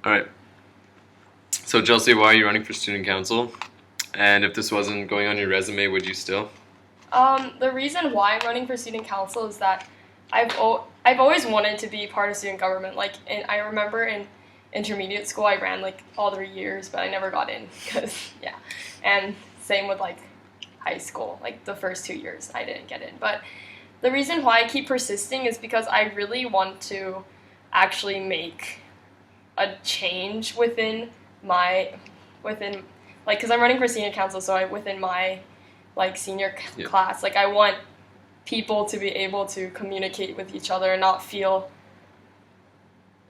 All right. So Chelsea, why are you running for student council? And if this wasn't going on your resume, would you still? The reason why I'm running for student council is that I've always wanted to be part of student government. Like, and I remember in intermediate school I ran like all 3 years, but I never got in because yeah. And same with like high school, like the first 2 years I didn't get in. But the reason why I keep persisting is because I really want to actually make a change within like, because I'm running for senior council, so within my like senior class, like I want people to be able to communicate with each other and not feel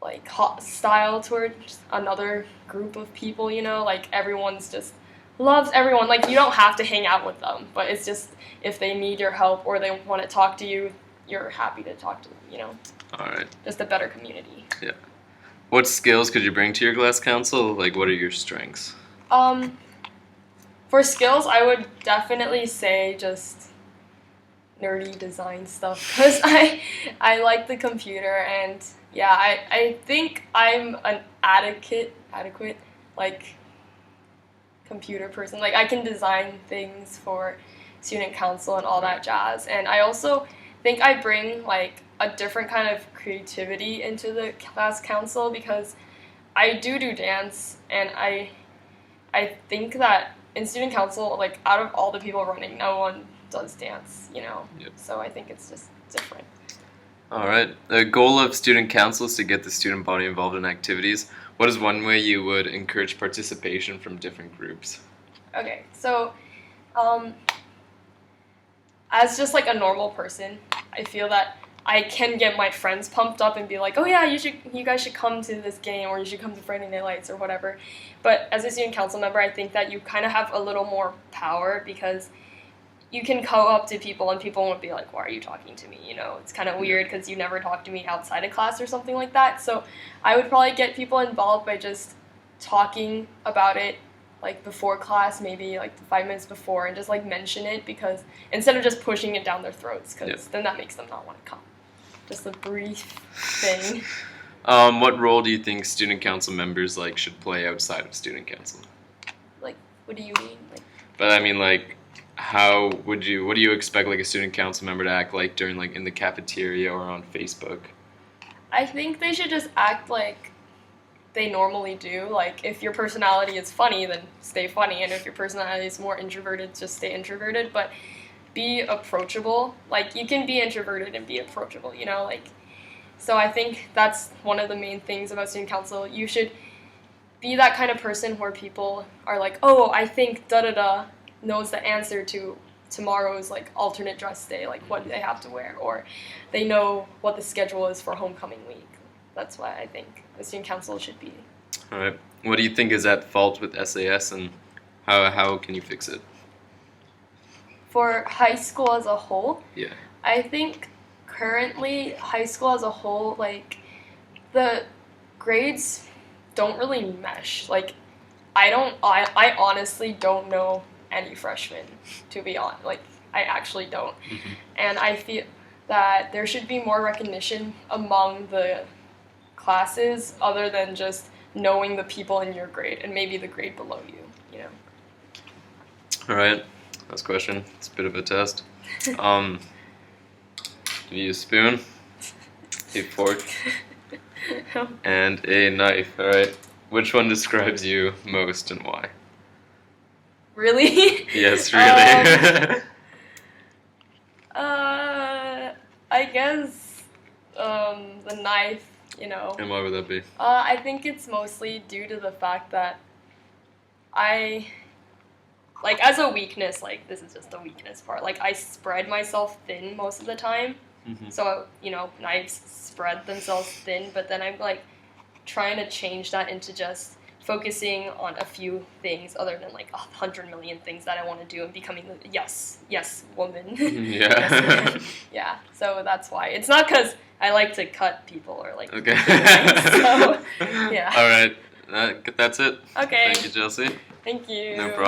like hostile towards another group of people, you know, like everyone's just loves everyone. Like, you don't have to hang out with them, but it's just if they need your help or they want to talk to you, you're happy to talk to them, you know. All right. Just a better community. Yeah. What skills could you bring to your class council? Like, what are your strengths? For skills, I would definitely say just nerdy design stuff because I like the computer, and yeah, I think I'm an adequate like computer person. Like, I can design things for student council and all that jazz, and I also think I bring like a different kind of creativity into the class council because I do dance, and I think that in student council, like out of all the people running, no one does dance, you know. Yep. So I think it's just different. All right. The goal of student council is to get the student body involved in activities. What is one way you would encourage participation from different groups? Okay, so as just like a normal person, I feel that I can get my friends pumped up and be like, oh yeah, you guys should come to this game, or you should come to Friday Night Lights or whatever. But as a student council member, I think that you kind of have a little more power because you can go up to people and people won't be like, why are you talking to me? You know, it's kind of weird because you never talk to me outside of class or something like that. So I would probably get people involved by just talking about it like before class, maybe like 5 minutes before, and just like mention it, because instead of just pushing it down their throats, because then that makes them not want to come. Just a brief thing. What role do you think student council members like should play outside of student council? Like, what do you mean? Like, but I mean, like, what do you expect like a student council member to act like during like in the cafeteria or on Facebook? I think they should just act like they normally do. Like, if your personality is funny, then stay funny, and if your personality is more introverted, just stay introverted, but be approachable. Like, you can be introverted and be approachable, you know, like, so I think that's one of the main things about student council. You should be that kind of person where people are like, oh, I think da-da-da knows the answer to tomorrow's like alternate dress day, like what they have to wear, or they know what the schedule is for homecoming week. That's why I think the student council should be. All right. What do you think is at fault with SAS, and how can you fix it? For high school as a whole, Yeah. I think currently high school as a whole, like, the grades don't really mesh. Like, I honestly don't know any freshmen, to be honest. Like, I actually don't. Mm-hmm. And I feel that there should be more recognition among the classes other than just knowing the people in your grade and maybe the grade below you, you know. All right. Last question. It's a bit of a test. Give you a spoon, a fork, and a knife. All right. Which one describes you most and why? Really? Yes, really. I guess the knife, you know. And why would that be? I think it's mostly due to the fact that like, as a weakness, like, this is just the weakness part, like, I spread myself thin most of the time. Mm-hmm. So, you know, knives spread themselves thin, but then I'm, like, trying to change that into just focusing on a few things other than, like, 100 million things that I want to do and becoming the yes woman. Yeah. Yes, yeah, so that's why. It's not because I like to cut people or, like, Okay. so, yeah. All right. That's it. Okay. Thank you, Chelsea. Thank you. No problem.